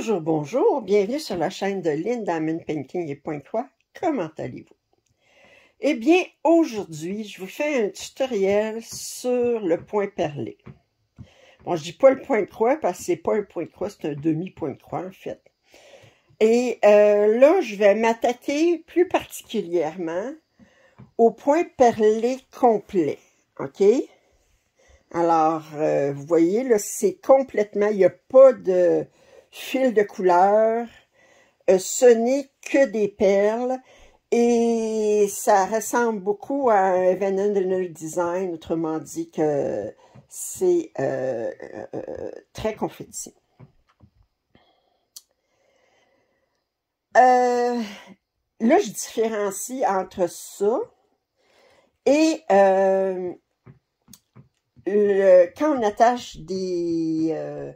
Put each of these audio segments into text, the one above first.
Bonjour, bonjour, bienvenue sur la chaîne de Lynn Diamond Painting et Point Croix. Comment allez-vous? Eh bien, aujourd'hui, je vous fais un tutoriel sur le point perlé. Bon, je dis pas le point de croix parce que c'est pas un point de croix, c'est un demi-point de croix en fait. Et là, je vais m'attaquer plus particulièrement au point perlé complet, ok? Alors, vous voyez, là, c'est complètement, il n'y a pas de fil de couleur, ce n'est que des perles, et ça ressemble beaucoup à un Vanilla Design, autrement dit que c'est très confetti. Là, je différencie entre ça et quand on attache des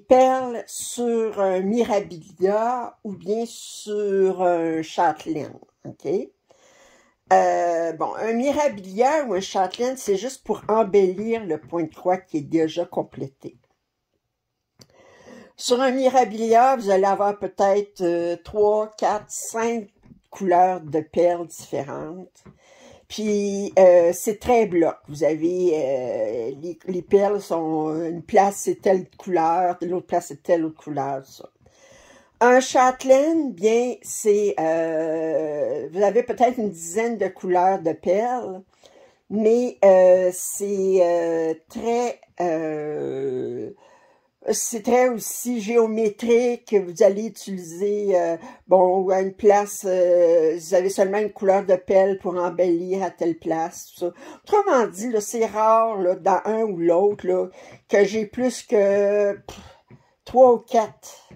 perles sur un Mirabilia ou bien sur un châtelaine, ok? Bon, un Mirabilia ou un châtelaine, c'est juste pour embellir le point de croix qui est déjà complété. Sur un Mirabilia, vous allez avoir peut-être 3, 4, 5 couleurs de perles différentes. Puis, c'est très bloc. Vous avez, les perles sont, une place c'est telle couleur, l'autre place c'est telle autre couleur, ça. Un châtelaine, bien, c'est, vous avez peut-être une dizaine de couleurs de perles, mais c'est très aussi géométrique. Vous allez utiliser, bon, à une place, vous avez seulement une couleur de perle pour embellir à telle place. Tout ça. Autrement dit, c'est rare, là, dans un ou l'autre, là, que j'ai plus que 3 ou 4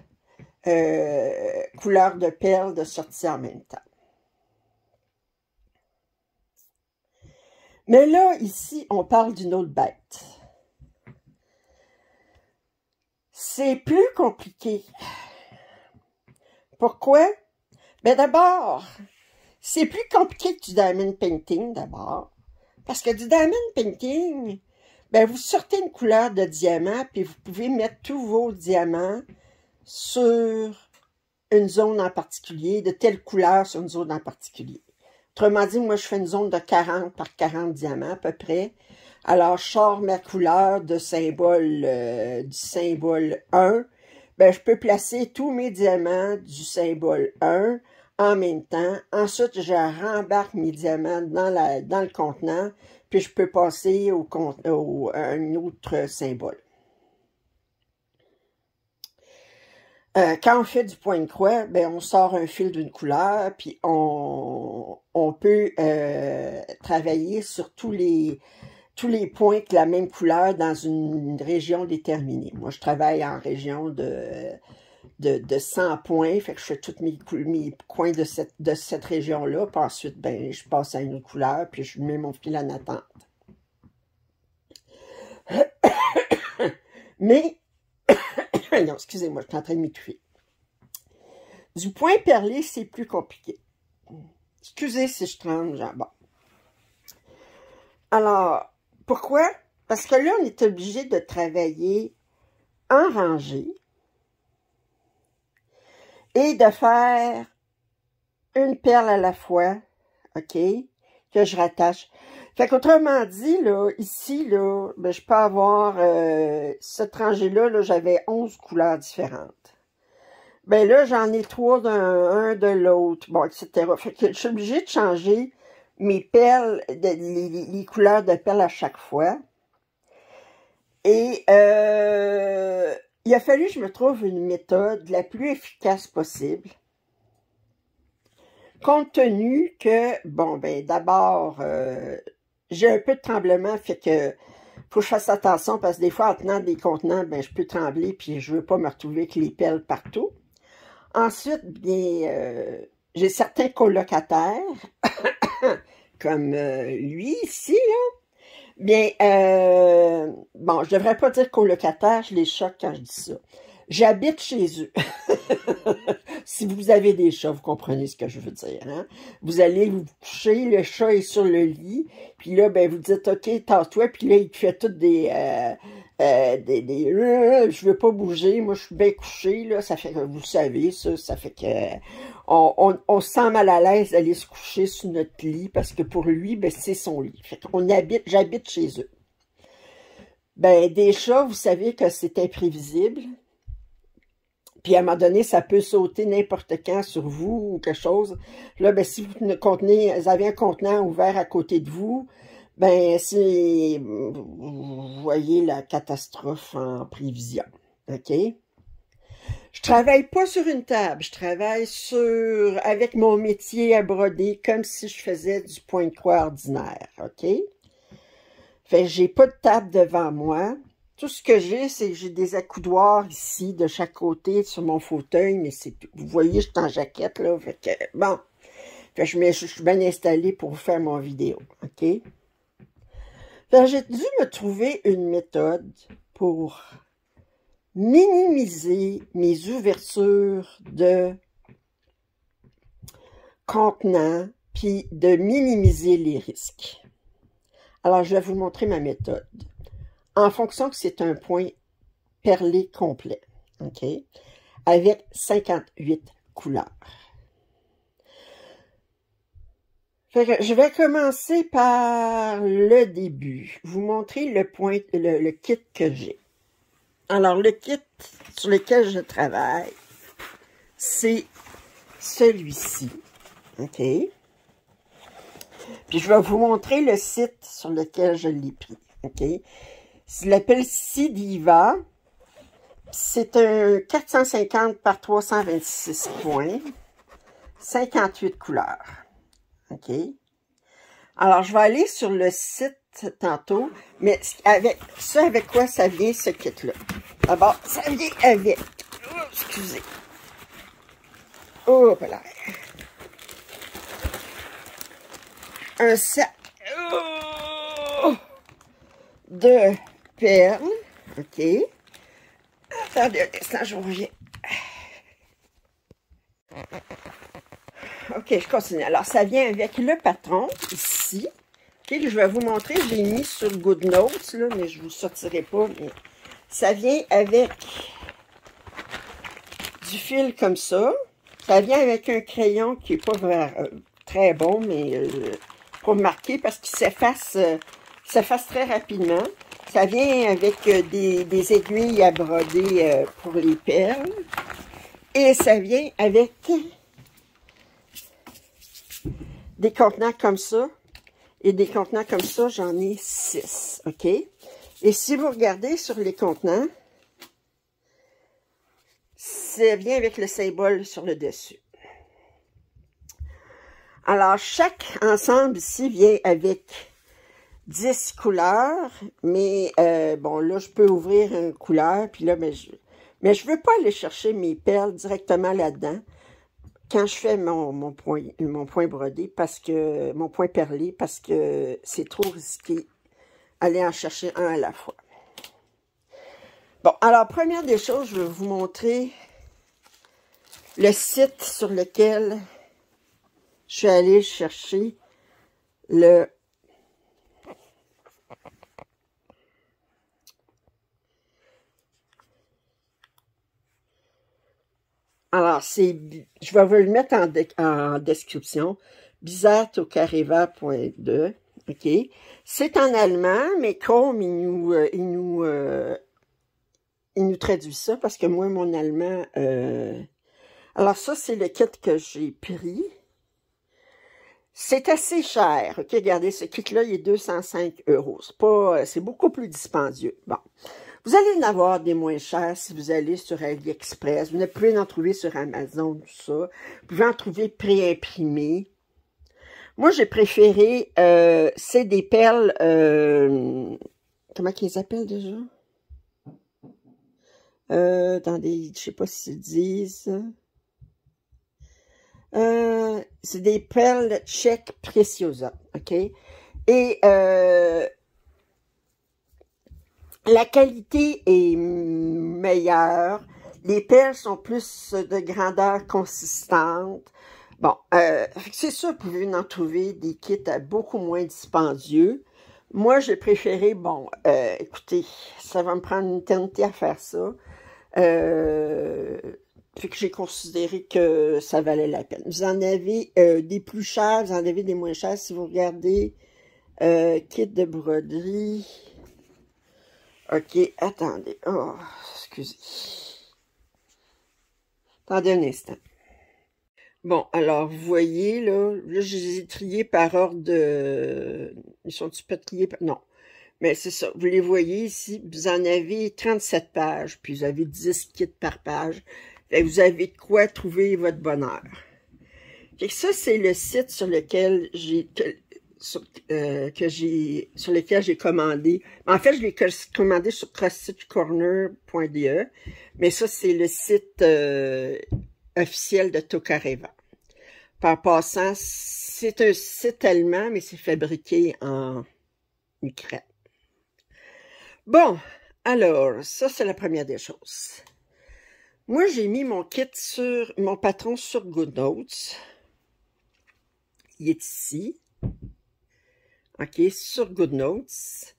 couleurs de perles de sortie en même temps. Mais là, ici, on parle d'une autre bête. C'est plus compliqué. Pourquoi? Ben d'abord, c'est plus compliqué que du diamond painting, d'abord. Parce que du diamond painting, ben vous sortez une couleur de diamant, puis vous pouvez mettre tous vos diamants sur une zone en particulier, de telle couleur sur une zone en particulier. Autrement dit, moi, je fais une zone de 40 par 40 diamants, à peu près. Alors, je sors ma couleur de symbole, du symbole 1. Ben, je peux placer tous mes diamants du symbole 1 en même temps. Ensuite, je rembarque mes diamants dans le contenant, puis je peux passer à un autre symbole. Quand on fait du point de croix, ben, on sort un fil d'une couleur, puis on peut travailler sur tous les points de la même couleur dans une région déterminée. Moi, je travaille en région de 100 points, fait que je fais tous mes coins de cette région-là, puis ensuite, ben, je passe à une autre couleur, puis je mets mon fil en attente. Mais, non, excusez-moi, je suis en train de m'étouffer. Du point perlé, c'est plus compliqué. Excusez si je tremble, genre, bon. Alors, pourquoi? Parce que là, on est obligé de travailler en rangée et de faire une perle à la fois, ok, que je rattache. Fait qu'autrement dit, là, ici, là, ben, je peux avoir, cette rangée-là, là, j'avais 11 couleurs différentes. Ben là, j'en ai 3 d'un, de l'autre, bon, etc. Fait que je suis obligée de changer mes perles, les couleurs de perles à chaque fois. Et il a fallu que je me trouve une méthode la plus efficace possible. Compte tenu que, bon, ben d'abord, j'ai un peu de tremblement, fait que faut que je fasse attention parce que des fois, en tenant des contenants, ben je peux trembler puis je veux pas me retrouver avec les perles partout. Ensuite, bien, j'ai certains colocataires, comme lui ici, là. Bien, bon, je devrais pas dire colocataire, je les choque quand je dis ça. J'habite chez eux. Si vous avez des chats, vous comprenez ce que je veux dire. Hein? Vous allez vous coucher, le chat est sur le lit, puis là, ben, vous dites, OK, tasse-toi, puis là, il fait tout je veux pas bouger, moi, je suis bien couché, là, ça fait que, vous savez, ça fait que, on se sent mal à l'aise d'aller se coucher sur notre lit, parce que pour lui, ben, c'est son lit. Fait qu'on j'habite chez eux. Ben, des chats, vous savez que c'est imprévisible. Puis à un moment donné, ça peut sauter n'importe quand sur vous ou quelque chose. Là, ben, si vous avez un contenant ouvert à côté de vous, ben, vous voyez la catastrophe en prévision. OK? Je travaille pas sur une table, je travaille avec mon métier à broder, comme si je faisais du point de croix ordinaire. OK? Fait que j'ai pas de table devant moi. Tout ce que j'ai, c'est que j'ai des accoudoirs ici, de chaque côté, sur mon fauteuil, mais c'est tout. Vous voyez, je suis en jaquette, là. Fait que, bon. Fait que je suis bien installée pour vous faire mon vidéo. OK? Fait que j'ai dû me trouver une méthode pour minimiser mes ouvertures de contenants, puis de minimiser les risques. Alors, je vais vous montrer ma méthode. En fonction que c'est un point perlé complet, OK, avec 58 couleurs. Fait que je vais commencer par le début, vous montrer le kit que j'ai. Alors, le kit sur lequel je travaille, c'est celui-ci, OK? Puis, je vais vous montrer le site sur lequel je l'ai pris, OK? Il l'appelle Cidiva. C'est un 450 par 326 points. 58 couleurs. OK? Alors, je vais aller sur le site tantôt. Mais avec quoi ça vient, ce kit-là? D'abord, ça vient avec... Oh, excusez. Oh, voilà. Un sac de perles. OK. Attendez un instant, je reviens. OK, je continue. Alors, ça vient avec le patron, ici. OK, je vais vous montrer. J'ai mis sur GoodNotes, là, mais je ne vous sortirai pas. Mais ça vient avec du fil comme ça. Ça vient avec un crayon qui n'est pas très bon, mais pour marquer, parce qu'il s'efface très rapidement. Ça vient avec des aiguilles à broder pour les perles. Et ça vient avec des contenants comme ça. Et des contenants comme ça, j'en ai 6. OK? Et si vous regardez sur les contenants, ça vient avec le symbole sur le dessus. Alors, chaque ensemble ici vient avec 10 couleurs, mais bon, là, je peux ouvrir une couleur, puis là, mais je veux pas aller chercher mes perles directement là-dedans quand je fais mon point brodé, parce que mon point perlé, parce que c'est trop risqué aller en chercher un à la fois. Bon, alors, première des choses, je vais vous montrer le site sur lequel je suis allée chercher le... Alors, je vais vous le mettre en description, bizartocareva.2, OK? C'est en allemand, mais Chrome, il nous traduit ça, parce que moi, mon allemand... Alors, ça, c'est le kit que j'ai pris. C'est assez cher, OK? Regardez, ce kit-là, il est 205 €. C'est beaucoup plus dispendieux. Bon. Vous allez en avoir des moins chers si vous allez sur AliExpress. Vous pouvez en trouver sur Amazon, tout ça. Vous pouvez en trouver préimprimés. Moi, j'ai préféré, c'est des perles, comment qu'ils appellent déjà? Je sais pas s'ils disent. C'est des perles Czech Preciosa, OK? Et la qualité est meilleure. Les perles sont plus de grandeur consistante. Bon, c'est sûr, vous pouvez en trouver des kits beaucoup moins dispendieux. Moi, j'ai préféré, bon, écoutez, ça va me prendre une éternité à faire ça. Fait que j'ai considéré que ça valait la peine. Vous en avez des plus chers, vous en avez des moins chers. Si vous regardez kit de broderie. OK, attendez. Oh, excusez. Attendez un instant. Bon, alors, vous voyez, là, je les ai triés par ordre de... Ils sont-ils pas triés par... Non. Mais c'est ça, vous les voyez ici, vous en avez 37 pages, puis vous avez 10 kits par page. Fait que vous avez de quoi trouver votre bonheur. Fait que ça, c'est le site sur lequel sur lequel j'ai commandé. En fait, je l'ai commandé sur crossstitchcorner.de, mais ça, c'est le site officiel de Tokarev. Par passant, c'est un site allemand, mais c'est fabriqué en Ukraine. Bon, alors, ça, c'est la première des choses. Moi, j'ai mis mon kit sur mon patron sur GoodNotes. Il est ici. OK, sur GoodNotes.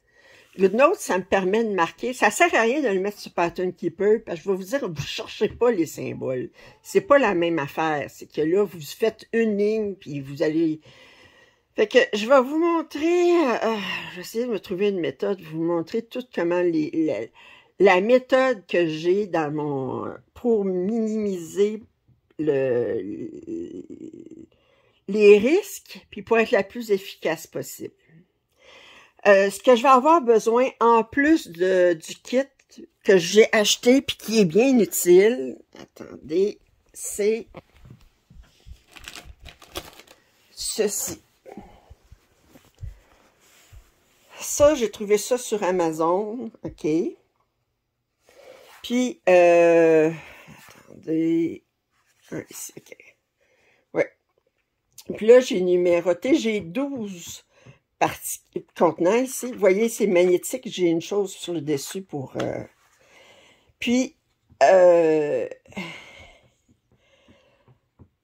GoodNotes, ça me permet de marquer. Ça sert à rien de le mettre sur Pattern Keeper, parce que je vais vous dire, vous ne cherchez pas les symboles. C'est pas la même affaire. C'est que là, vous faites une ligne, puis vous allez... Fait que je vais vous montrer, je vais essayer de me trouver une méthode, vous montrer tout comment la méthode que j'ai dans mon, pour minimiser les risques, puis pour être la plus efficace possible. Ce que je vais avoir besoin, en plus du kit que j'ai acheté, puis qui est bien utile, attendez, c'est ceci. Ça, j'ai trouvé ça sur Amazon, OK. Puis, attendez, ici, OK. Ouais. Puis là, j'ai numéroté, j'ai 12 contenants ici. Vous voyez, c'est magnétique, j'ai une chose sur le dessus pour... Puis,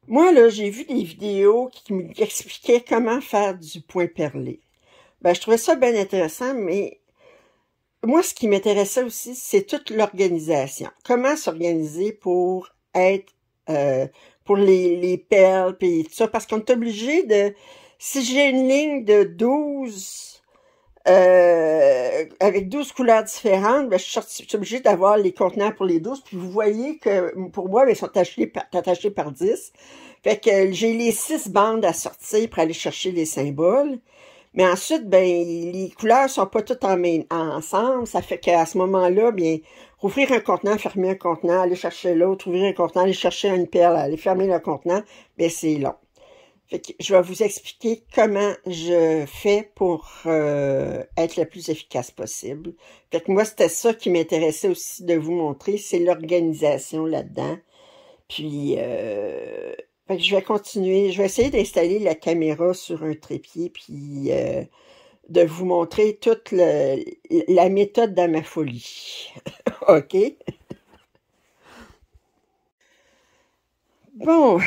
moi, là, j'ai vu des vidéos qui m'expliquaient comment faire du point perlé. Ben, je trouvais ça bien intéressant, mais moi, ce qui m'intéressait aussi, c'est toute l'organisation. Comment s'organiser pour être, pour les perles, puis tout ça, parce qu'on est obligé de, si j'ai une ligne de 12, avec 12 couleurs différentes, ben, je suis obligée d'avoir les contenants pour les 12, puis vous voyez que, pour moi, ben, ils sont attachés par 10. Fait que j'ai les 6 bandes à sortir pour aller chercher les symboles. Mais ensuite, ben, les couleurs sont pas toutes ensemble. Ça fait qu'à ce moment-là, bien, ouvrir un contenant, fermer un contenant, aller chercher l'autre, ouvrir un contenant, aller chercher une perle, aller fermer le contenant, ben, c'est long. Fait que je vais vous expliquer comment je fais pour être le plus efficace possible. Fait que moi, c'était ça qui m'intéressait aussi de vous montrer, c'est l'organisation là-dedans. Puis, fait que je vais continuer, je vais essayer d'installer la caméra sur un trépied, puis de vous montrer toute la méthode dans ma folie. OK? Bon,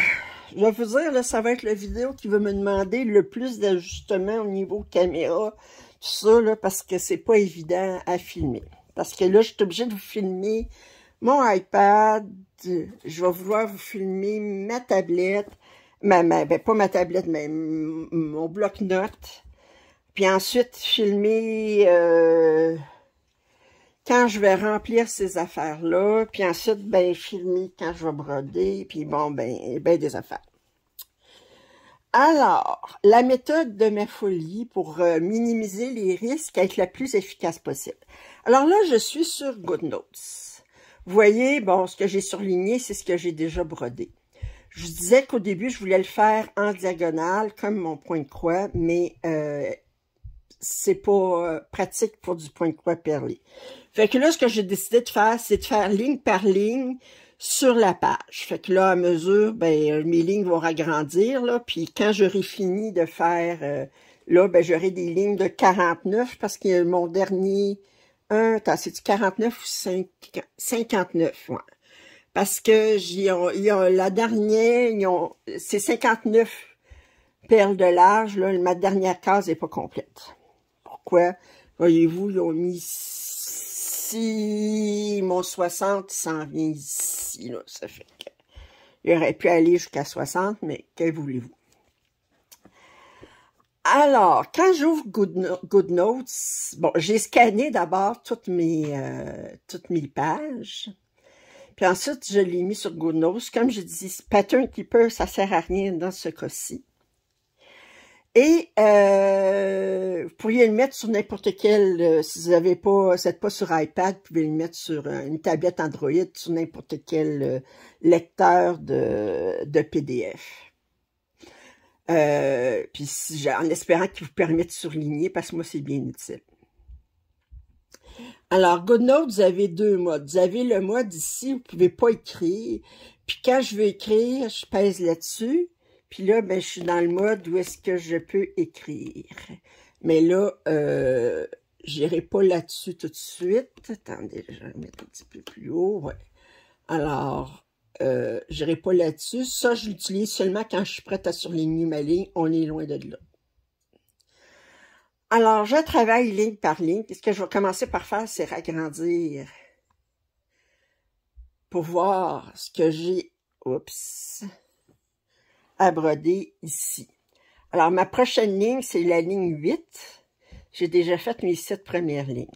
je vais vous dire, là, ça va être la vidéo qui va me demander le plus d'ajustements au niveau caméra, tout ça, là, parce que c'est pas évident à filmer. Parce que là, je suis obligée de vous filmer mon iPad, je vais vouloir vous filmer ma tablette, ben pas ma tablette, mais mon bloc-notes, puis ensuite filmer quand je vais remplir ces affaires-là, puis ensuite, ben, filmer quand je vais broder, puis bon, ben des affaires. Alors, la méthode de ma folie pour minimiser les risques et être la plus efficace possible. Alors là, je suis sur GoodNotes. Vous voyez, bon, ce que j'ai surligné, c'est ce que j'ai déjà brodé. Je vous disais qu'au début, je voulais le faire en diagonale, comme mon point de croix, mais c'est pas pratique pour du point de croix perlé. Fait que là, ce que j'ai décidé de faire, c'est de faire ligne par ligne sur la page. Fait que là, à mesure, ben, mes lignes vont agrandir, là, puis quand j'aurai fini de faire, là, ben, j'aurai des lignes de 49, parce que mon dernier... c'est du 49 ou 59, ouais. Parce que la dernière, c'est 59 perles de large, là, ma dernière case n'est pas complète. Pourquoi? Voyez-vous, ils ont mis ici, mon 60 s'en vient ici, là, ça fait que, il aurait pu aller jusqu'à 60, mais que voulez-vous? Alors, quand j'ouvre GoodNotes, bon, j'ai scanné d'abord toutes mes pages. Puis ensuite, je l'ai mis sur GoodNotes. Comme je dis, Pattern Keeper, ça sert à rien dans ce cas-ci. Et vous pourriez le mettre sur n'importe quel, si vous n'êtes pas sur iPad, vous pouvez le mettre sur une tablette Android, sur n'importe quel lecteur de PDF. Puis en espérant qu'il vous permette de surligner, parce que moi, c'est bien utile. Alors, GoodNotes, vous avez deux modes. Vous avez le mode ici, vous ne pouvez pas écrire. Puis quand je veux écrire, je pèse là-dessus. Puis là, ben, je suis dans le mode où est-ce que je peux écrire. Mais là, j'irai pas là-dessus tout de suite. Attendez, je vais mettre un petit peu plus haut. Ouais. Alors, j'irai pas là-dessus. Ça, je l'utilise seulement quand je suis prête à surligner ma ligne. On est loin de là. Alors, je travaille ligne par ligne. Puis ce que je vais commencer par faire, c'est agrandir pour voir ce que j'ai, à broder ici. Alors, ma prochaine ligne, c'est la ligne 8. J'ai déjà fait mes 7 premières lignes.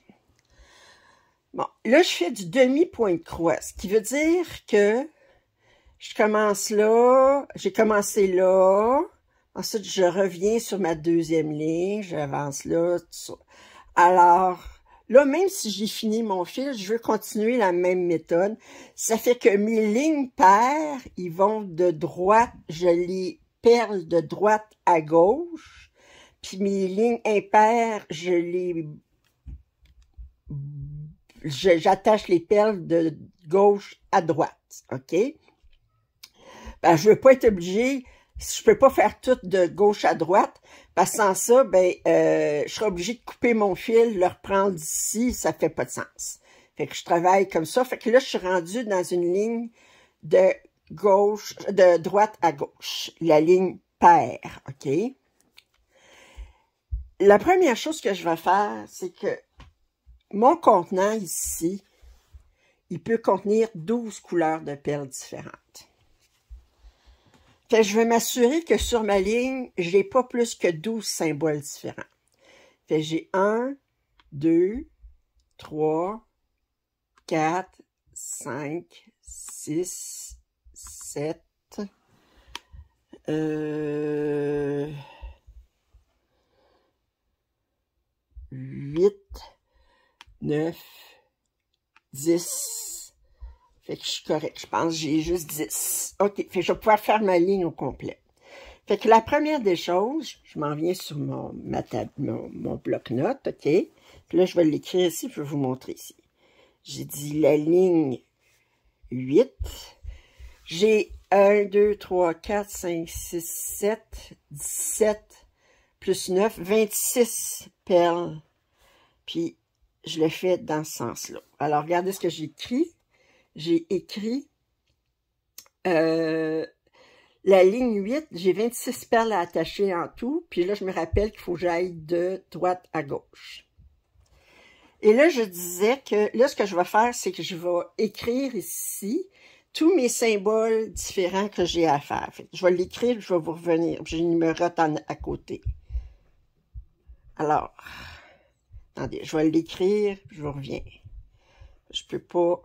Bon, là, je fais du demi-point de croix, ce qui veut dire que je commence là, j'ai commencé là, ensuite je reviens sur ma deuxième ligne, j'avance là, tout ça. Alors, là, même si j'ai fini mon fil, je veux continuer la même méthode. Ça fait que mes lignes paires, ils vont de droite, je les perle de droite à gauche, puis mes lignes impaires, j'attache les perles de gauche à droite, OK? Ben, je veux pas être obligée, je peux pas faire tout de gauche à droite, parce que sans ça, ben, je serais obligée de couper mon fil, le reprendre d'ici, ça fait pas de sens. Fait que je travaille comme ça, fait que là, je suis rendue dans une ligne de droite à gauche, la ligne paire, OK? La première chose que je vais faire, c'est que mon contenant ici, il peut contenir 12 couleurs de perles différentes. Fait que je vais m'assurer que sur ma ligne, j'ai pas plus que 12 symboles différents. Fait que j'ai 1, 2, 3, 4, 5, 6, 7, 8, 9, 10. Fait que je suis correct. Je pense que j'ai juste 10. OK. Fait que je vais pouvoir faire ma ligne au complet. Fait que la première des choses, je m'en viens sur mon bloc-notes, OK? Puis là, je vais l'écrire ici, je vais vous montrer ici. J'ai dit la ligne 8. J'ai 1, 2, 3, 4, 5, 6, 7, 17, plus 9, 26 perles. Puis, je le fais dans ce sens-là. Alors, regardez ce que j'ai écrit. J'ai écrit la ligne 8, j'ai 26 perles à attacher en tout. Puis là, je me rappelle qu'il faut que j'aille de droite à gauche. Et là, je disais que là, ce que je vais faire, c'est que je vais écrire ici tous mes symboles différents que j'ai à faire. Fait que je vais l'écrire, je vais vous revenir. J'ai une numérote à côté. Alors, attendez, je vais l'écrire, je vous reviens. Je peux pas...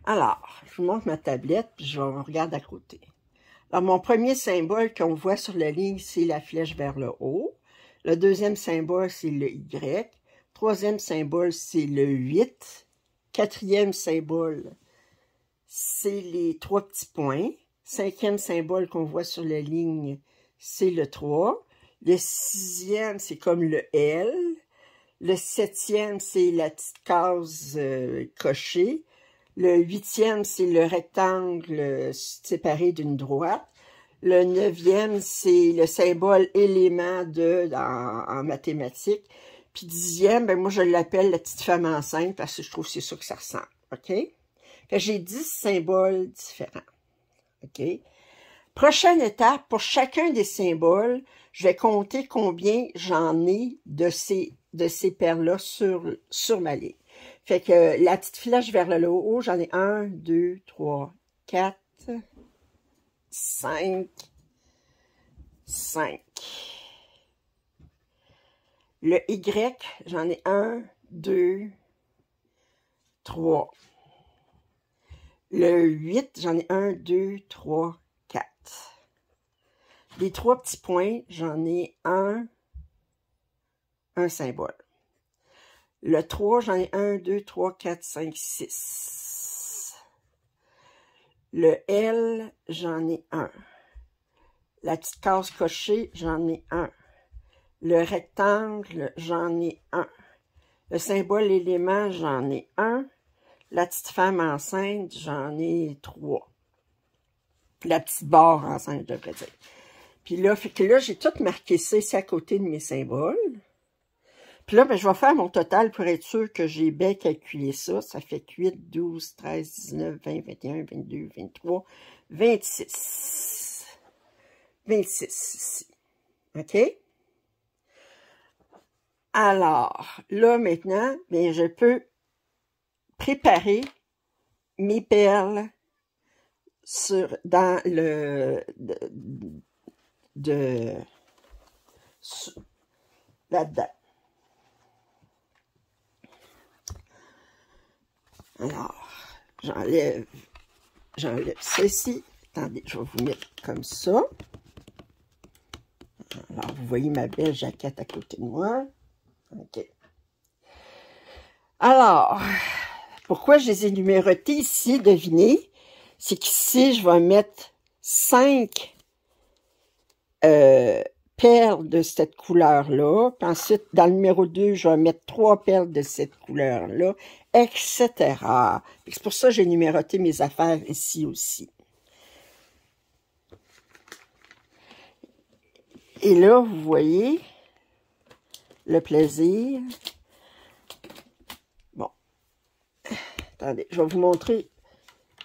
Alors, je vous montre ma tablette, puis je vais regarder à côté. Alors, mon premier symbole qu'on voit sur la ligne, c'est la flèche vers le haut. Le deuxième symbole, c'est le Y. Troisième symbole, c'est le 8. Quatrième symbole, c'est les 3 petits points. Cinquième symbole qu'on voit sur la ligne, c'est le 3. Le 6e, c'est comme le L. Le 7e, c'est la petite case cochée. Le 8e, c'est le rectangle séparé d'une droite. Le 9e, c'est le symbole élément en mathématiques. Puis 10e, ben moi, je l'appelle la petite femme enceinte parce que je trouve que c'est ça que ça ressemble. OK? Fait que j'ai 10 symboles différents. OK? Prochaine étape, pour chacun des symboles, je vais compter combien j'en ai de ces perles-là sur ma ligne. Fait que la petite flèche vers le haut, j'en ai 1, 2, 3, 4, 5. Le Y, j'en ai 1, 2, 3. Le 8, j'en ai 1, 2, 3, 4. Les 3 petits points, j'en ai un symbole. Le 3, j'en ai 1, 2, 3, 4, 5, 6. Le L, j'en ai 1. La petite case cochée, j'en ai 1. Le rectangle, j'en ai 1. Le symbole élément, j'en ai 1. La petite femme enceinte, j'en ai 3. La petite barre enceinte, je devrais dire. Puis là, fait que là, j'ai tout marqué ça ici à côté de mes symboles. Puis là, ben, je vais faire mon total pour être sûr que j'ai bien calculé ça. Ça fait 8, 12, 13, 19, 20, 21, 22, 23, 26. 26 ici. OK? Alors, là, maintenant, bien, je peux préparer mes perles dans là-dedans. Alors, j'enlève ceci. Attendez, je vais vous mettre comme ça. Alors, vous voyez ma belle jaquette à côté de moi. OK. Alors, pourquoi je les ai numérotées ici, devinez? C'est qu'ici, je vais mettre 5 perles de cette couleur-là. Puis ensuite, dans le numéro 2, je vais mettre 3 perles de cette couleur-là, etc. C'est pour ça que j'ai numéroté mes affaires ici aussi. Et là, vous voyez le plaisir. Bon. Attendez, je vais vous montrer.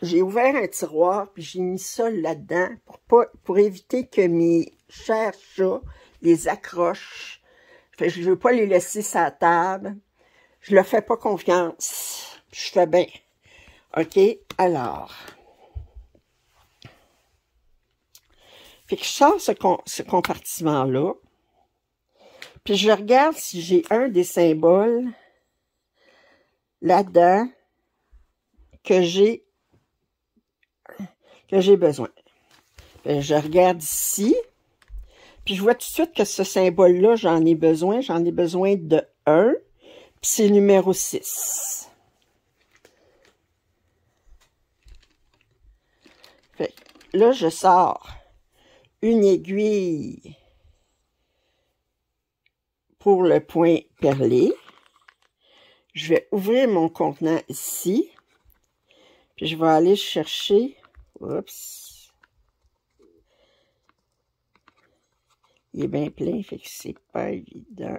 J'ai ouvert un tiroir, puis j'ai mis ça là-dedans pour éviter que mes chers chats les accrochent. Fait, je ne veux pas les laisser sur la table. Je leur fais pas confiance. Je fais bien. OK? Alors. Fait que je sors ce compartiment-là. Puis je regarde si j'ai un des symboles là-dedans que j'ai besoin. Je regarde ici. Puis je vois tout de suite que ce symbole-là, j'en ai besoin. J'en ai besoin de 1. Puis c'est le numéro 6. Fait que là, je sors une aiguille pour le point perlé. Je vais ouvrir mon contenant ici. Puis je vais aller chercher. Oups. Il est bien plein, fait que c'est pas évident.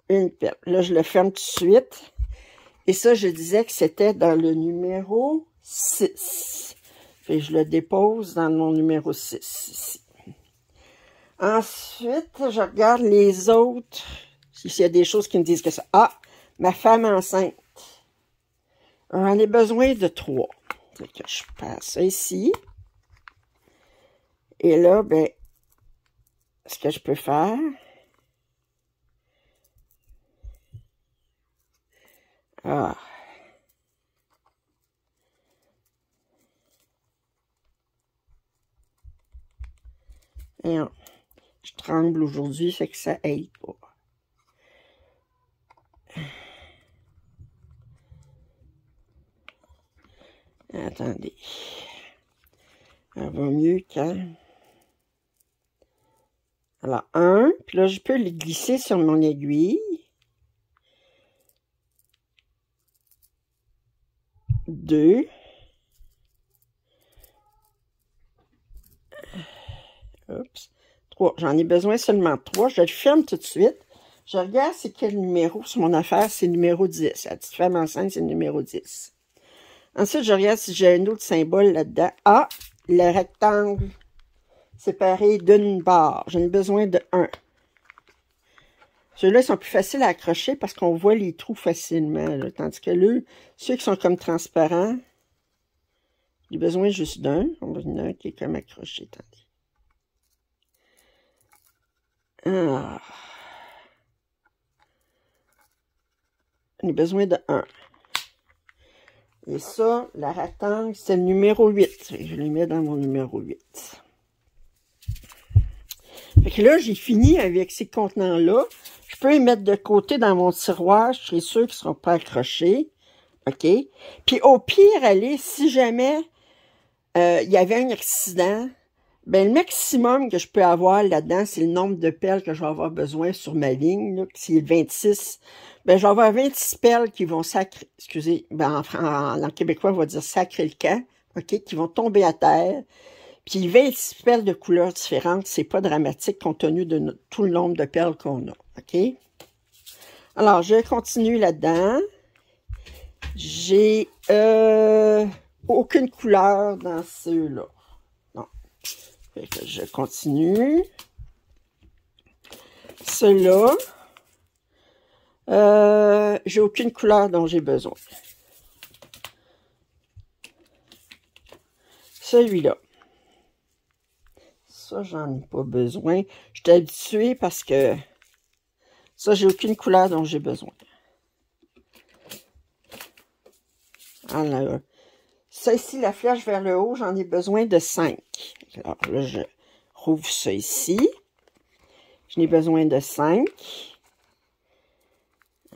Une perle. Là, je le ferme tout de suite. Et ça, je disais que c'était dans le numéro 6. Fait que je le dépose dans mon numéro 6 ici. Ensuite, je regarde les autres. S'il y a des choses qui me disent que ça. Ah, ma femme enceinte. J'en ai besoin de 3. Fait que je passe ça ici. Et là, ben, ce que je peux faire, Voyons. Je tremble aujourd'hui, fait que ça aide pas. Attendez. Ça va mieux quand... Alors, 1. Puis là, je peux les glisser sur mon aiguille. 2. Oups. 3. J'en ai besoin seulement 3. Je le ferme tout de suite. Je regarde c'est quel numéro sur mon affaire. C'est numéro 10. La petite femme enceinte, c'est le numéro 10. Ensuite, je regarde si j'ai un autre symbole là-dedans. Ah, le rectangle séparé d'une barre. J'en ai besoin de 1. Ceux-là, ils sont plus faciles à accrocher parce qu'on voit les trous facilement. Là. Tandis que là, ceux qui sont comme transparents, j'ai besoin juste d'un. On va en a un qui est comme accroché. Attendez. Ah. On a besoin de 1. Et ça, la rectangle, c'est le numéro 8. Je le mets dans mon numéro 8. Fait que là, j'ai fini avec ces contenants-là. Je peux les mettre de côté dans mon tiroir. Je serai sûre qu'ils ne seront pas accrochés. OK? Puis au pire, allez, si jamais il y avait un accident, ben le maximum que je peux avoir là-dedans, c'est le nombre de pelles que je vais avoir besoin sur ma ligne. Là, c'est 26. Ben, je vais avoir 26 pelles qui vont sacrer, excusez, ben, en québécois, on va dire sacrer le camp, OK, qui vont tomber à terre. Puis 26 perles de couleurs différentes, c'est pas dramatique compte tenu de tout le nombre de perles qu'on a, OK? Alors, je continue là-dedans. J'ai aucune couleur dans ceux-là. Non. Fait que je continue. Ceux-là, j'ai aucune couleur dont j'ai besoin. Celui-là. Ça, j'en ai pas besoin. Je suis habituée parce que ça, j'ai aucune couleur dont j'ai besoin. Alors, ça ici, la flèche vers le haut, j'en ai besoin de 5. Alors là, je rouvre ça ici. J'en ai besoin de 5.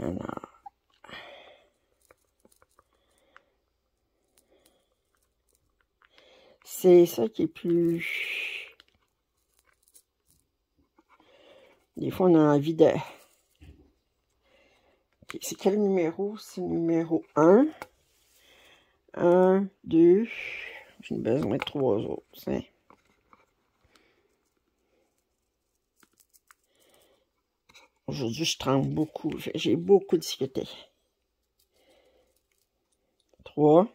Alors, c'est ça qui est plus... Des fois, on a envie de... Okay, c'est quel numéro? C'est le numéro 1. 1, 2... J'ai besoin de 3 autres. Hein? Aujourd'hui, je tremble beaucoup. J'ai beaucoup discuté. 3.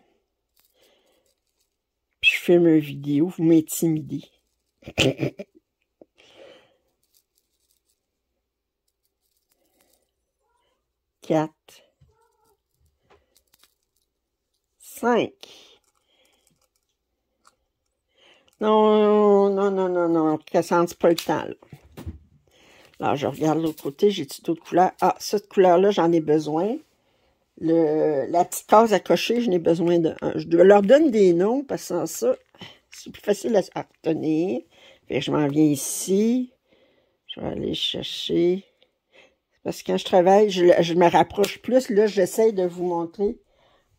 Puis je filme une vidéo, vous m'intimidez. 4. 5. Non, non, non, non, non. Cassandre, c'est pas le temps, là. Alors, je regarde l'autre côté. J'ai-tu d'autres couleurs? Ah, cette couleur-là, j'en ai besoin. La petite case à cocher, j'en ai besoin de un. Je leur donne des noms, parce que sans ça, c'est plus facile à retenir. Fait que je m'en viens ici. Je vais aller chercher. Parce que quand je travaille, je me rapproche plus. Là, j'essaie de vous montrer.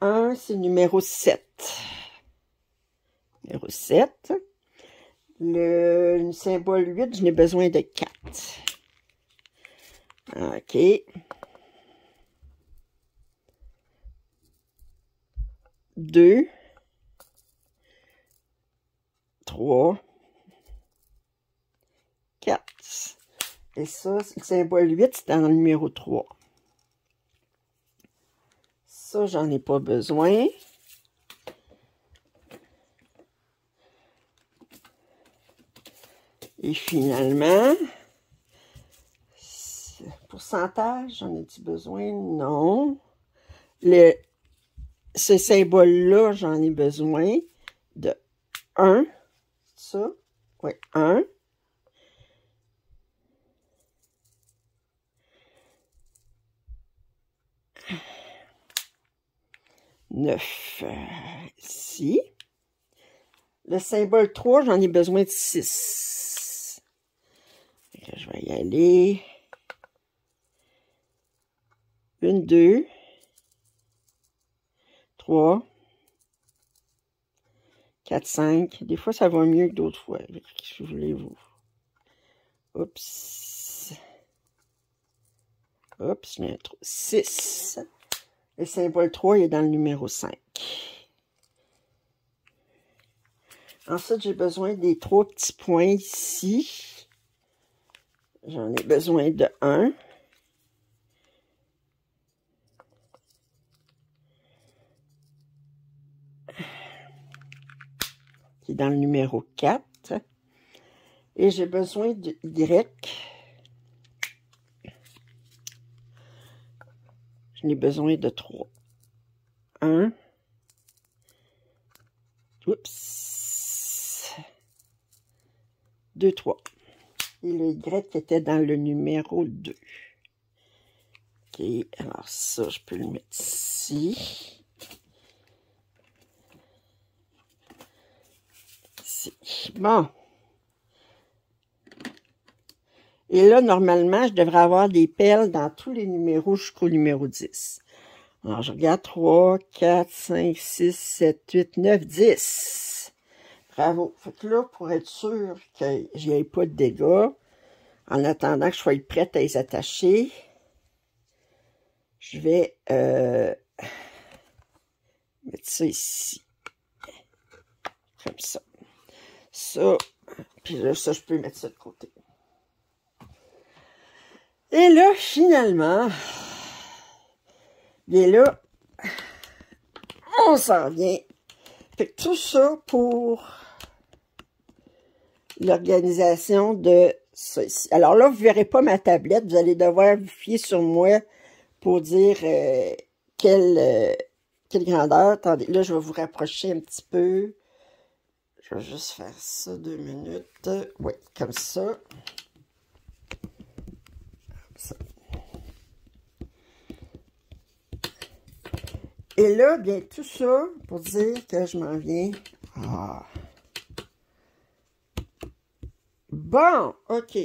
1, c'est numéro 7. Numéro 7. Le symbole 8, je n'ai besoin de 4. OK. 2. 3. 4. Et ça, le symbole 8, c'est dans le numéro 3. Ça, j'en ai pas besoin. Et finalement, pourcentage, j'en ai-tu besoin? Non. Ce symbole-là, j'en ai besoin de 1. Ça? Oui, 1. 9 ici. Le symbole 3, j'en ai besoin de 6. que je vais y aller. 1, 2, 3, 4, 5. Des fois, ça va mieux que d'autres fois. Que voulez-vous? Oups. Oups, je mets un 3. 6. Le symbole 3 il est dans le numéro 5. Ensuite, j'ai besoin des 3 petits points ici. J'en ai besoin de 1. Qui est dans le numéro 4. Et j'ai besoin de Y. Je n'ai besoin de 3. 1. Oups. 2, 3. Et le Y était dans le numéro 2. OK, alors ça, je peux le mettre ici. Ici. Bon. Et là, normalement, je devrais avoir des perles dans tous les numéros jusqu'au numéro 10. Alors, je regarde 3, 4, 5, 6, 7, 8, 9, 10. Bravo. Fait que là, pour être sûr que j'y ai pas de dégâts, en attendant que je sois prête à les attacher, je vais mettre ça ici. Comme ça. Ça. Puis là, ça, je peux mettre ça de côté. Et là, finalement, bien là, on s'en vient. Fait que tout ça pour l'organisation de ça ici. Alors là, vous ne verrez pas ma tablette. Vous allez devoir vous fier sur moi pour dire quelle grandeur. Attendez, là, je vais vous rapprocher un petit peu. Je vais juste faire ça 2 minutes. Oui, comme ça. Ça. Et là, bien, tout ça pour dire que je m'en viens. Ah. Bon, OK.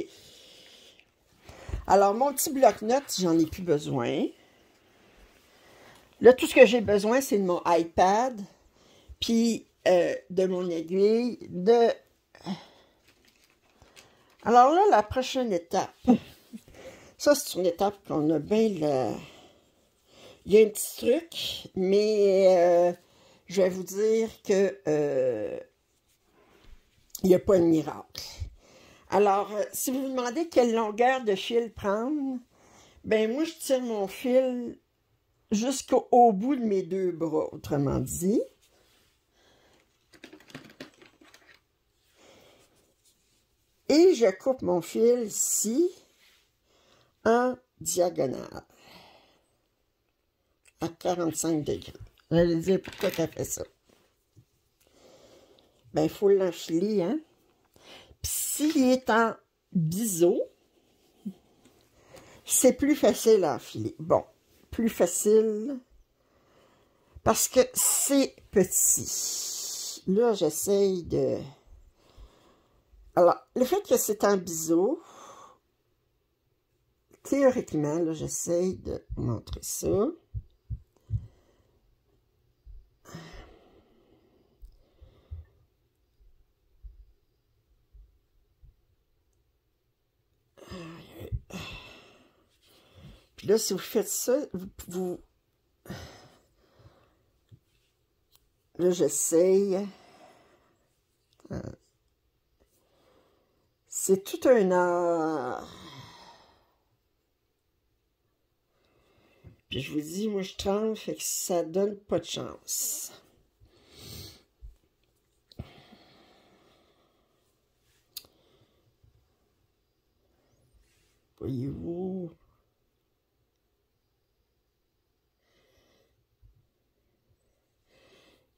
Alors, mon petit bloc-notes, j'en ai plus besoin. Là, tout ce que j'ai besoin, c'est de mon iPad, puis de mon aiguille, Alors là, la prochaine étape, ça, c'est une étape qu'on a bien là. Il y a un petit truc, mais je vais vous dire que il n'y a pas de miracle. Alors, si vous vous demandez quelle longueur de fil prendre, ben moi, je tire mon fil jusqu'au bout de mes 2 bras, autrement dit. Et je coupe mon fil ici en diagonale à 45 degrés. Vous allez dire pourquoi tu as fait ça. Ben, il faut l'enfiler, hein. Puis s'il est en biseau, c'est plus facile à enfiler. Bon, plus facile parce que c'est petit. Là, j'essaye de... Alors, le fait que c'est en biseau, théoriquement, là, j'essaye de montrer ça. Puis là, si vous faites ça, là, j'essaye. C'est tout un art. Puis je vous dis, moi, je tremble, fait que ça donne pas de chance. Voyez-vous?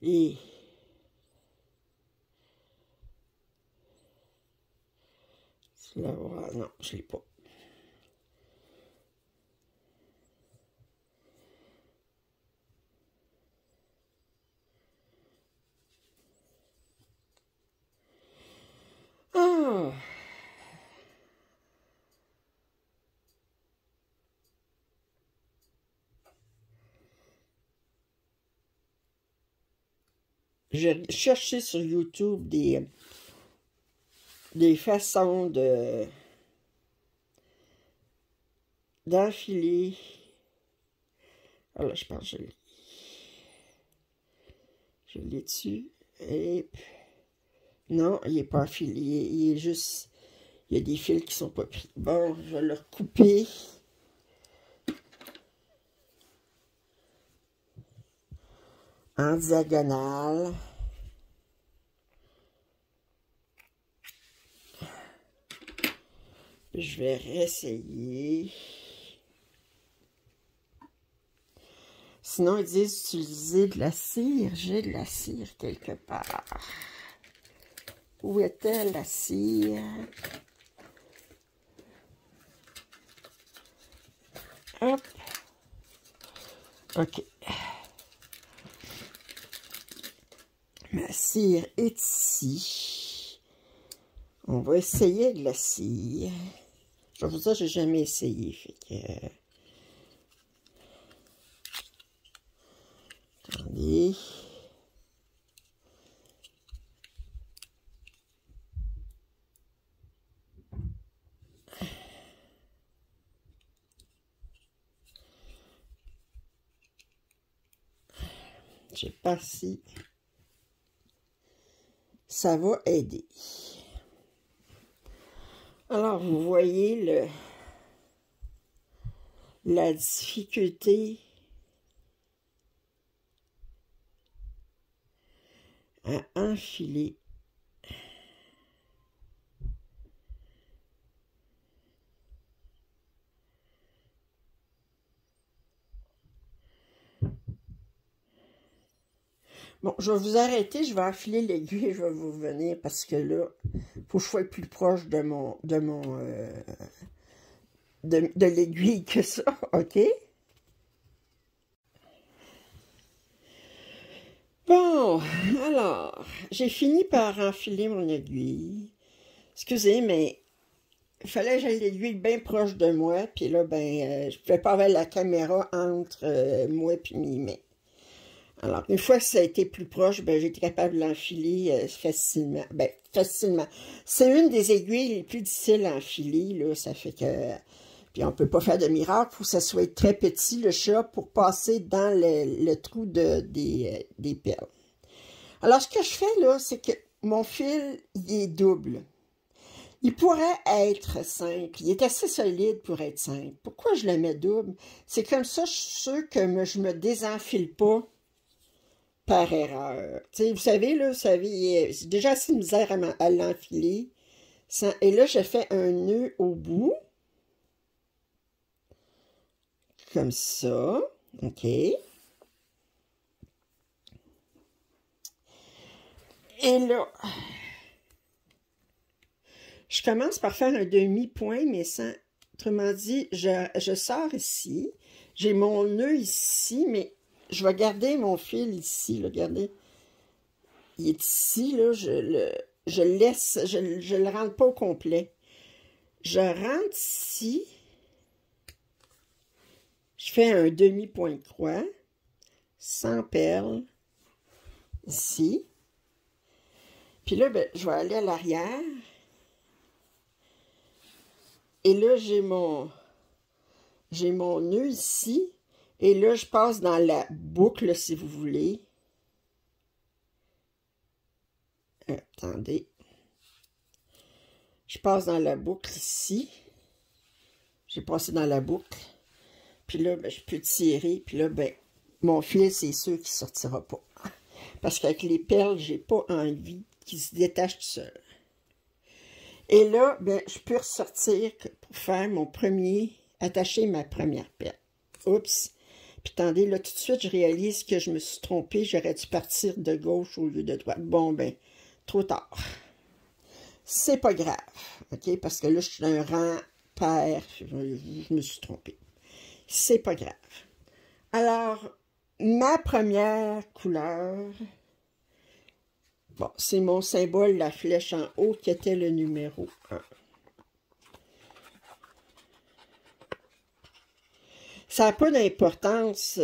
Et... Là, non, je ne l'ai pas. Ah! J'ai cherché sur YouTube des façons d'enfiler. Alors, je pense que je l'ai dessus. Et non, il n'est pas enfilé. Il est juste... Il y a des fils qui sont pas pris. Bon, je vais le recouper. En diagonale. Je vais réessayer. Sinon, ils disent utiliser de la cire. J'ai de la cire quelque part. Où est-elle, la cire? Hop. OK. Ma cire est ici. On va essayer de la cire. Je vais vous dire, j'ai jamais essayé. Fait que... Attendez. Je sais pas si ça va aider. Alors, vous voyez la difficulté à enfiler. Bon, je vais vous arrêter, je vais enfiler l'aiguille et je vais vous revenir parce que là, il faut que je sois plus proche de l'aiguille que ça, OK? Bon, alors, j'ai fini par enfiler mon aiguille. Excusez, mais il fallait que j'aille l'aiguille bien proche de moi, puis là, ben, je pouvais pas avoir la caméra entre moi et mes mains. Alors, une fois que ça a été plus proche, ben, j'ai été capable de l'enfiler facilement. Ben, facilement. C'est une des aiguilles les plus difficiles à enfiler, là, ça fait que... Puis on peut pas faire de miracle, il faut que ça soit très petit, le chat, pour passer dans le trou des perles. Alors, ce que je fais, là, c'est que mon fil, il est double. Il pourrait être simple. Il est assez solide pour être simple. Pourquoi je le mets double? C'est comme ça, je suis sûre que je me désenfile pas par erreur. T'sais, vous savez, là, j'ai déjà assez de misère à l'enfiler. Et là, je fais un nœud au bout. Comme ça. OK. Et là, je commence par faire un demi-point, mais sans... Autrement dit, je sors ici. J'ai mon nœud ici, mais je vais garder mon fil ici, là, regardez. Il est ici, là, je le rentre pas au complet. Je rentre ici. Je fais un demi-point de croix, sans perles, ici. Puis là, ben, je vais aller à l'arrière. Et là, j'ai mon nœud ici. Et là, je passe dans la boucle, si vous voulez. Attendez. Je passe dans la boucle ici. J'ai passé dans la boucle. Puis là, ben, je peux tirer. Puis là, ben, mon fil, c'est sûr qu'il ne sortira pas. Parce qu'avec les perles, j'ai pas envie qu'il se détache tout seul. Et là, ben, je peux ressortir pour faire attacher ma première perle. Oups! Puis attendez, là, tout de suite, je réalise que je me suis trompée. J'aurais dû partir de gauche au lieu de droite. Bon, ben, trop tard. C'est pas grave, OK? Parce que là, je suis dans un rang pair. Je me suis trompée. C'est pas grave. Alors, ma première couleur... Bon, c'est mon symbole, la flèche en haut, qui était le numéro 1. Ça n'a pas d'importance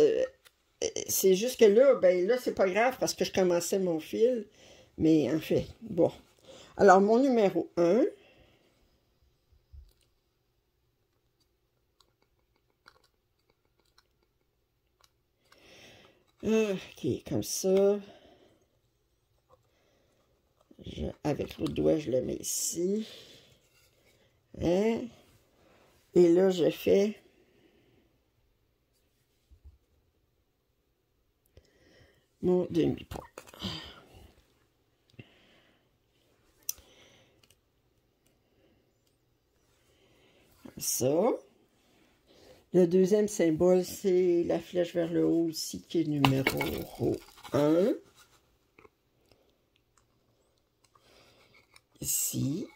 c'est juste que là, ben là, c'est pas grave parce que je commençais mon fil. Mais en fait, bon. Alors, mon numéro 1. Ok, comme ça. Avec l'autre doigt, je le mets ici. Hein? Et là, je fais mon demi-point. Comme ça. Le deuxième symbole, c'est la flèche vers le haut ici, qui est numéro 1. Ici.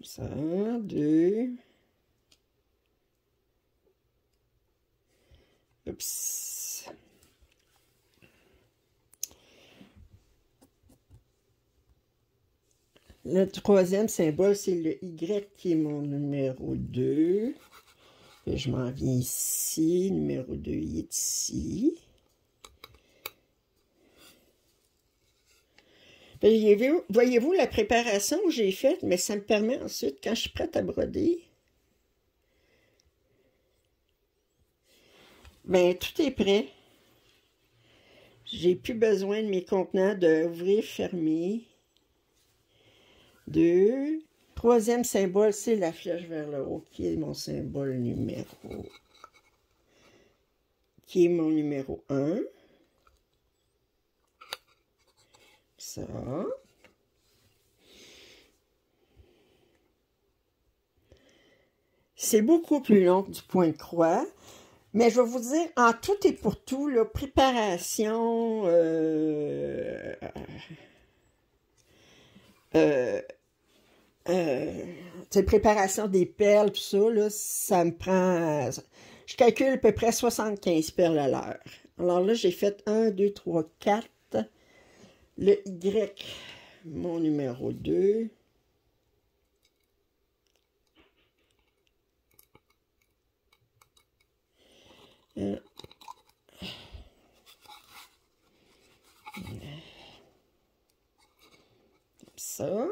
Ça, 2. Oups. Le troisième symbole, c'est le Y qui est mon numéro 2. Et je m'en viens ici. Numéro 2, il est ici. Voyez-vous la préparation que j'ai faite, mais ça me permet ensuite, quand je suis prête à broder, ben tout est prêt. J'ai plus besoin de mes contenants d'ouvrir, fermer. 2. Troisième symbole, c'est la flèche vers le haut, qui est mon symbole numéro. Qui est mon numéro 1. Ça. C'est beaucoup plus long que du point de croix. Mais je vais vous dire, en tout et pour tout, la préparation, préparation des perles, tout ça, là, ça me prend, je calcule à peu près 75 perles à l'heure. Alors là, j'ai fait 1, 2, 3, 4. Le Y, mon numéro 2. Comme ça.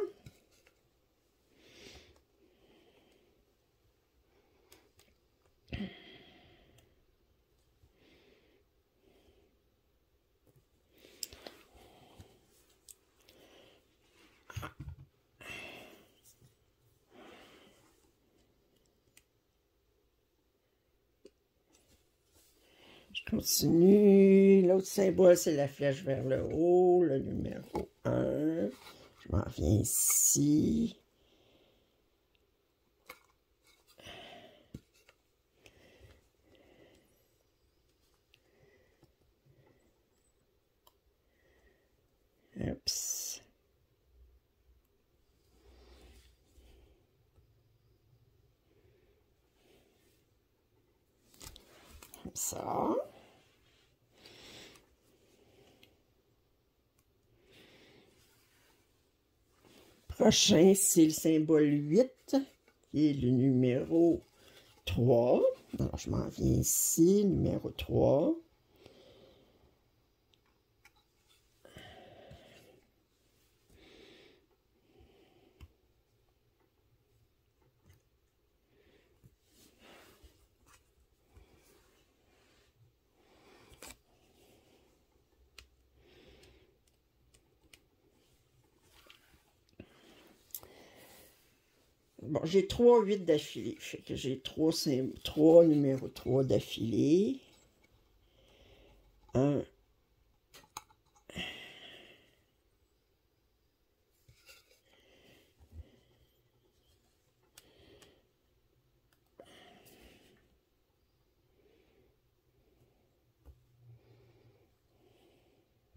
Je continue. L'autre symbole, c'est la flèche vers le haut, le numéro 1. Je m'en viens ici. Oups. Comme ça. Prochain, c'est le symbole 8, qui est le numéro 3. Alors, je m'en viens ici, numéro 3. Bon, j'ai 3 8 d'affilée. Fait que j'ai 3 numéro 3 d'affilée. 1.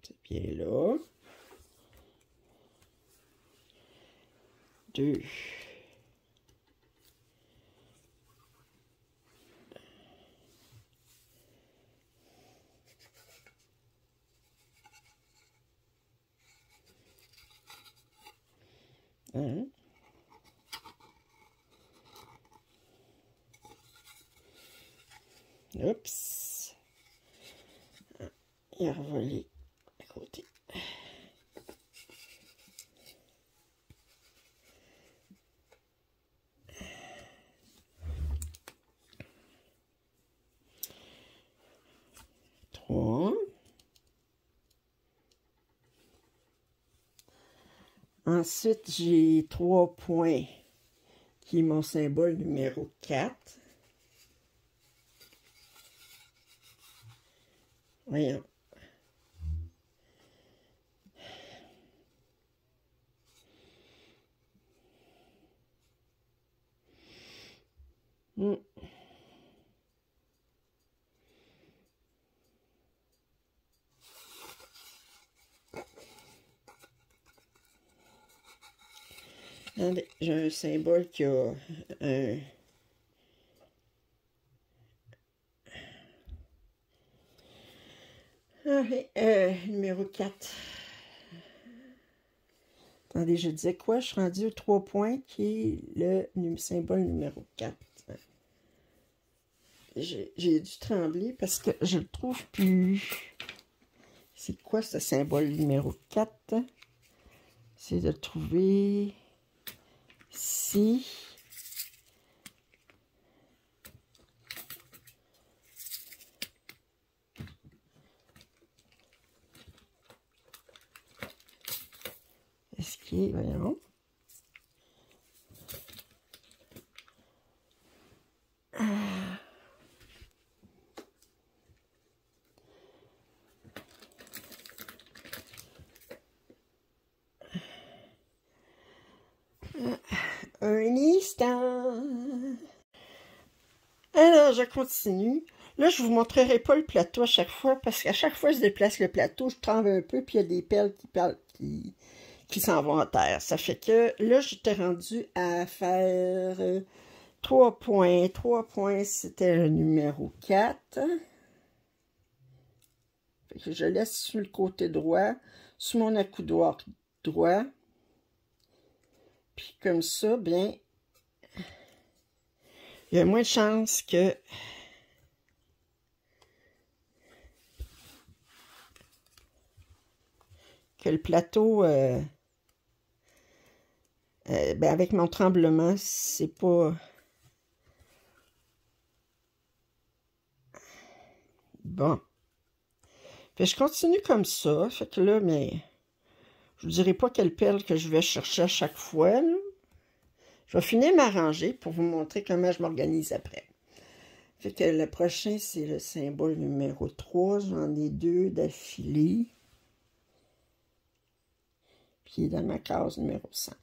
C'est bien là. 2. Hein? Oups. Il a revolé à côté. Trois. Ensuite, j'ai 3 points, qui est mon symbole numéro 4. Voyons. J'ai un symbole qui a un... numéro 4. Attendez, je disais quoi? Je suis rendue aux 3 points, qui est le symbole numéro 4. J'ai dû trembler parce que je le trouve plus. C'est quoi ce symbole numéro 4? C'est de le trouver ici. Est-ce qu'il est, voyons. Un instant. Alors, je continue. Là, je ne vous montrerai pas le plateau à chaque fois, parce qu'à chaque fois que je déplace le plateau, je tremble un peu, puis il y a des perles qui s'en vont en terre. Ça fait que là, j'étais rendue à faire 3 points. 3 points, c'était le numéro 4. Fait que je laisse sur le côté droit, sur mon accoudoir droit. Puis comme ça, bien, il y a moins de chances que le plateau, ben avec mon tremblement, c'est pas bon. Fait que je continue comme ça. Fait que là, mais je vous dirai pas quelle perle que je vais chercher à chaque fois, là. Je vais finir m'arranger pour vous montrer comment je m'organise après. Fait que le prochain, c'est le symbole numéro 3. J'en ai 2 d'affilée. Puis il est dans ma case numéro 5.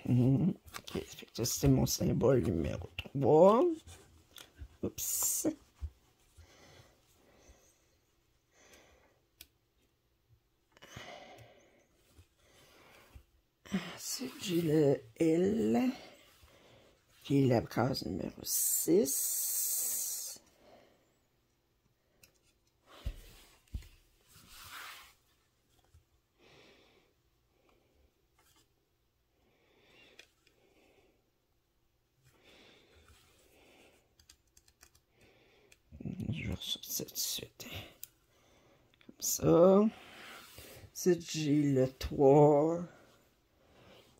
Ok, c'est mon symbole numéro 3. Oups. Ensuite, j'ai le L, qui est la case numéro 6. Je vais ressortir tout de suite. Comme ça. Ensuite, j'ai le 3,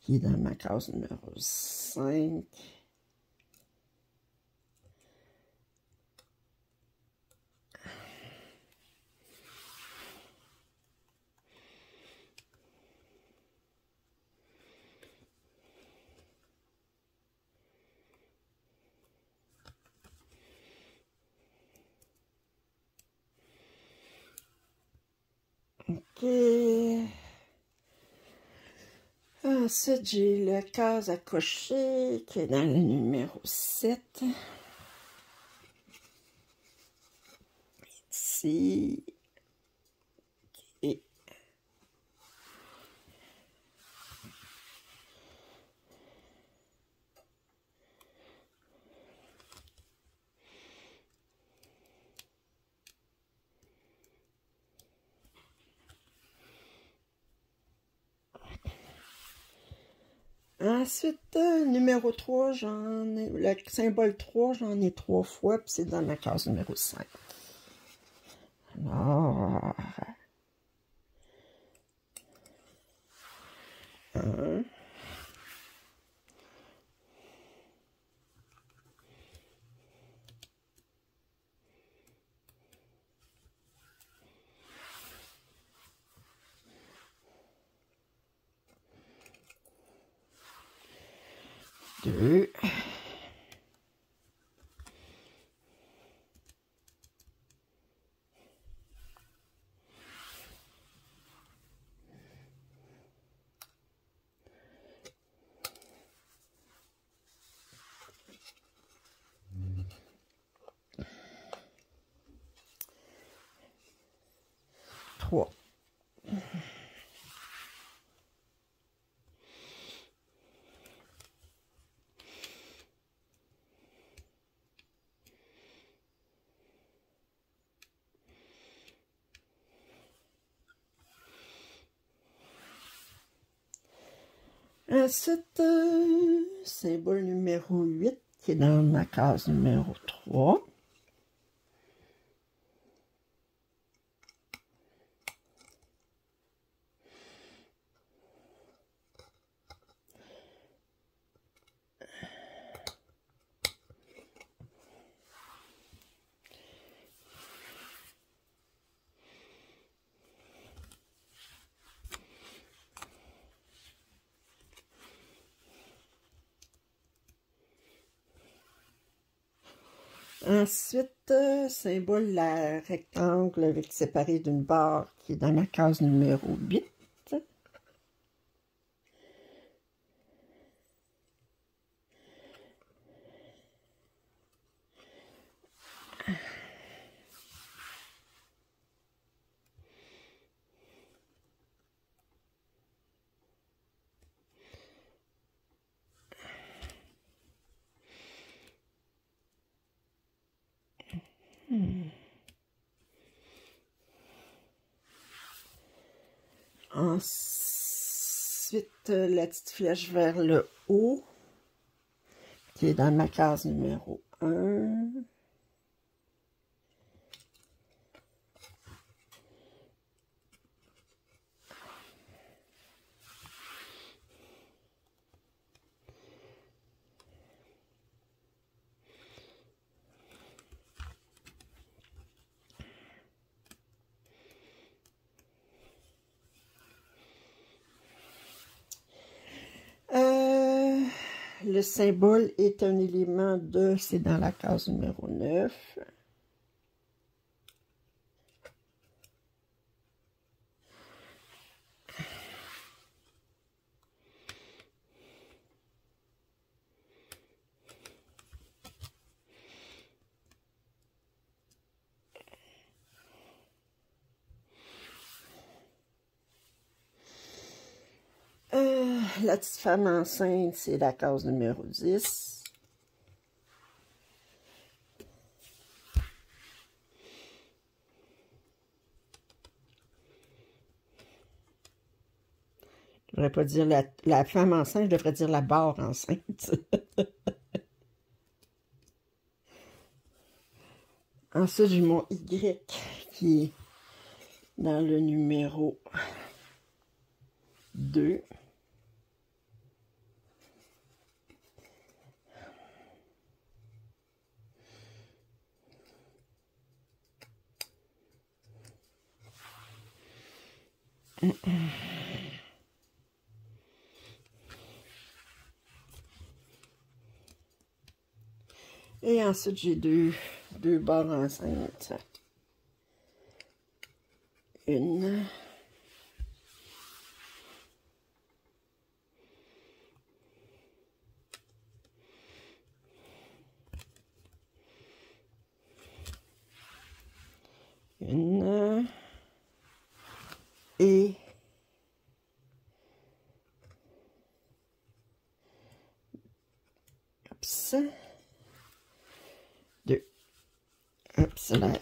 qui est dans ma case numéro 5. Ensuite, j'ai la case à cocher qui est dans le numéro 7. Ici. Et ensuite, numéro 3, j'en ai, le symbole 3, j'en ai 3 fois, puis c'est dans ma case numéro 5. Alors, 1, 2, 3. Ensuite, symbole numéro 8 qui est dans ma case numéro 3. Ensuite, symbole la rectangle avec séparé d'une barre qui est dans ma case numéro 8. Ensuite, la petite flèche vers le haut, qui est dans ma case numéro 1. Le symbole est un élément de, c'est dans la case numéro 9. La petite femme enceinte, c'est la case numéro 10. Je devrais pas dire la femme enceinte, je devrais dire la barre enceinte. Ensuite, j'ai mon Y qui est dans le numéro 2. Et ensuite, j'ai deux barres enceintes. Une et oups, 2. Oups, là.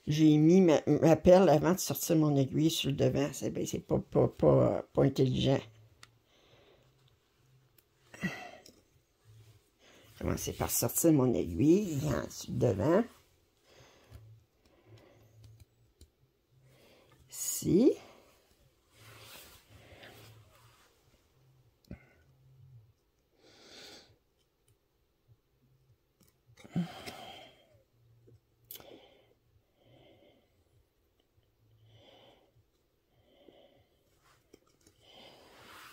J'ai mis ma perle avant de sortir mon aiguille sur le devant. C'est pas intelligent. Commencer par sortir mon aiguille sur le devant. Ici.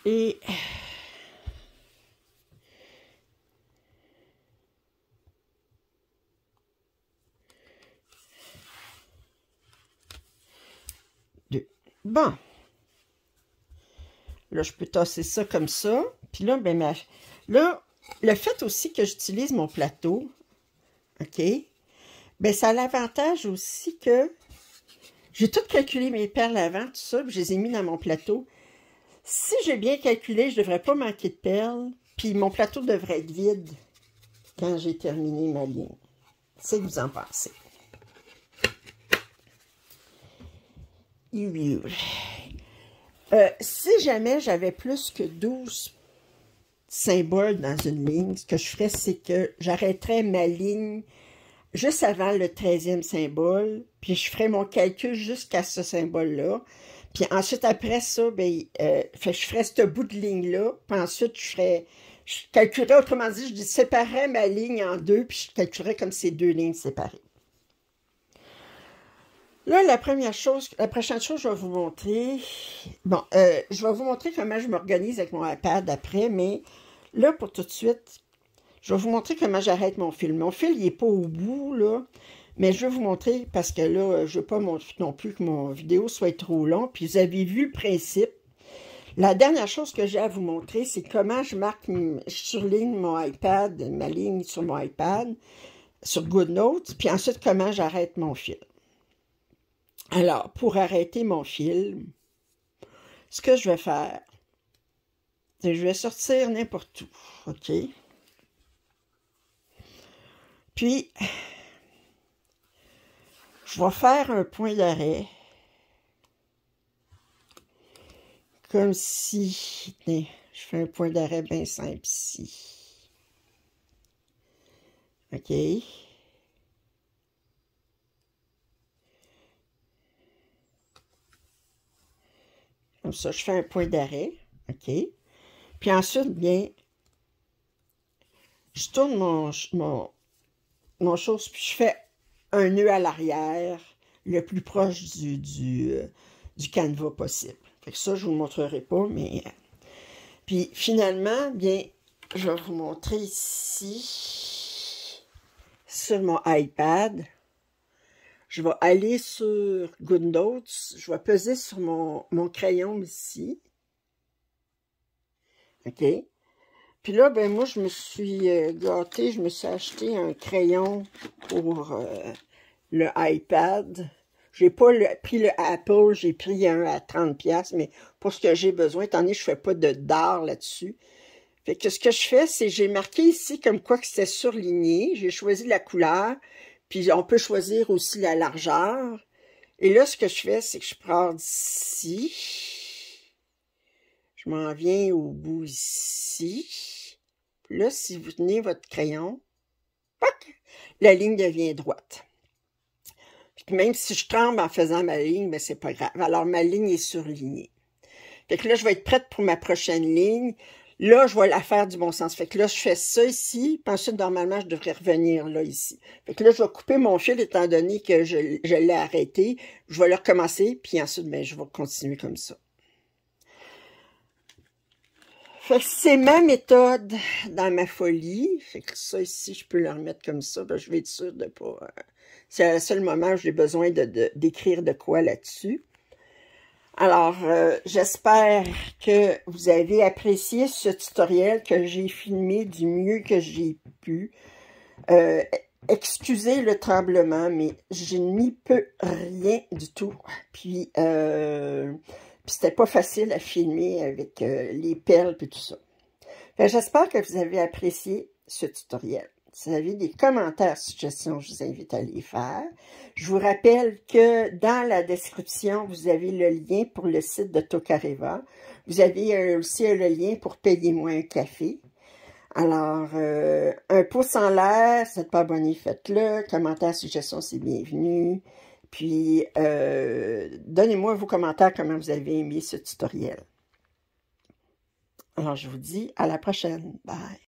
Et bon. Là, je peux tasser ça comme ça. Puis là, ben, là, le fait aussi que j'utilise mon plateau, OK, ben, ça a l'avantage aussi que j'ai tout calculé mes perles avant, tout ça, puis je les ai mis dans mon plateau. Si j'ai bien calculé, je ne devrais pas manquer de perles, puis mon plateau devrait être vide quand j'ai terminé ma ligne. C'est que vous en pensez. Si jamais j'avais plus que 12 symboles dans une ligne, ce que je ferais, c'est que j'arrêterais ma ligne juste avant le 13e symbole, puis je ferais mon calcul jusqu'à ce symbole-là. Puis ensuite, après ça, ben, je ferais ce bout de ligne-là, puis ensuite, je calculerais, autrement dit, je séparerais ma ligne en deux, puis je calculerais comme ces deux lignes séparées. Là, la prochaine chose, je vais vous montrer, bon, je vais vous montrer comment je m'organise avec mon iPad après, mais là, pour tout de suite, je vais vous montrer comment j'arrête mon fil. Mon fil, il n'est pas au bout, là, mais je vais vous montrer parce que là, je ne veux pas non plus que mon vidéo soit trop long, puis vous avez vu le principe. La dernière chose que j'ai à vous montrer, c'est comment je surligne mon iPad, ma ligne sur mon iPad, sur GoodNotes, puis ensuite comment j'arrête mon fil. Alors, pour arrêter mon fil, ce que je vais faire, c'est que je vais sortir n'importe où, OK? Puis, je vais faire un point d'arrêt, comme si, tenez, je fais un point d'arrêt bien simple ici. OK? Comme ça, je fais un point d'arrêt, OK? Puis ensuite, bien, je tourne mon chose, puis je fais un nœud à l'arrière, le plus proche du canevas possible. Fait que ça, je ne vous le montrerai pas, mais... Puis finalement, bien, je vais vous montrer ici, sur mon iPad. Je vais aller sur GoodNotes, je vais peser sur mon crayon ici. OK? Puis là, ben moi, je me suis gâtée, je me suis acheté un crayon pour le iPad. J'ai pas pris le Apple, j'ai pris un à 30$, mais pour ce que j'ai besoin, étant donné que je fais pas d'art là-dessus. Fait que ce que je fais, c'est j'ai marqué ici comme quoi que c'était surligné. J'ai choisi la couleur. Puis on peut choisir aussi la largeur. Et là, ce que je fais, c'est que je pars d'ici. Je m'en viens au bout ici. Puis là, si vous tenez votre crayon, la ligne devient droite. Puis même si je tremble en faisant ma ligne, ben c'est pas grave. Alors, ma ligne est surlignée. Fait que là, je vais être prête pour ma prochaine ligne. Là, je vais la faire du bon sens. Fait que là, je fais ça ici, puis ensuite, normalement, je devrais revenir là, ici. Fait que là, je vais couper mon fil, étant donné que je l'ai arrêté. Je vais le recommencer, puis ensuite, ben, je vais continuer comme ça. Fait que c'est ma méthode dans ma folie. Fait que ça, ici, je peux le remettre comme ça. Ben, je vais être sûre de pas... c'est le seul moment où j'ai besoin d'écrire de quoi là-dessus. Alors, j'espère que vous avez apprécié ce tutoriel que j'ai filmé du mieux que j'ai pu. excusez le tremblement, mais je n'y peux rien du tout. Puis c'était pas facile à filmer avec les perles et tout ça. J'espère que vous avez apprécié ce tutoriel. Si vous avez des commentaires, suggestions, je vous invite à les faire. Je vous rappelle que dans la description, vous avez le lien pour le site de Tokarev. Vous avez aussi le lien pour payer-moi un café. Alors, un pouce en l'air, si vous n'êtes pas abonné, faites-le. Commentaires, suggestions, c'est bienvenu. Puis, donnez-moi vos commentaires, comment vous avez aimé ce tutoriel. Alors, je vous dis à la prochaine. Bye!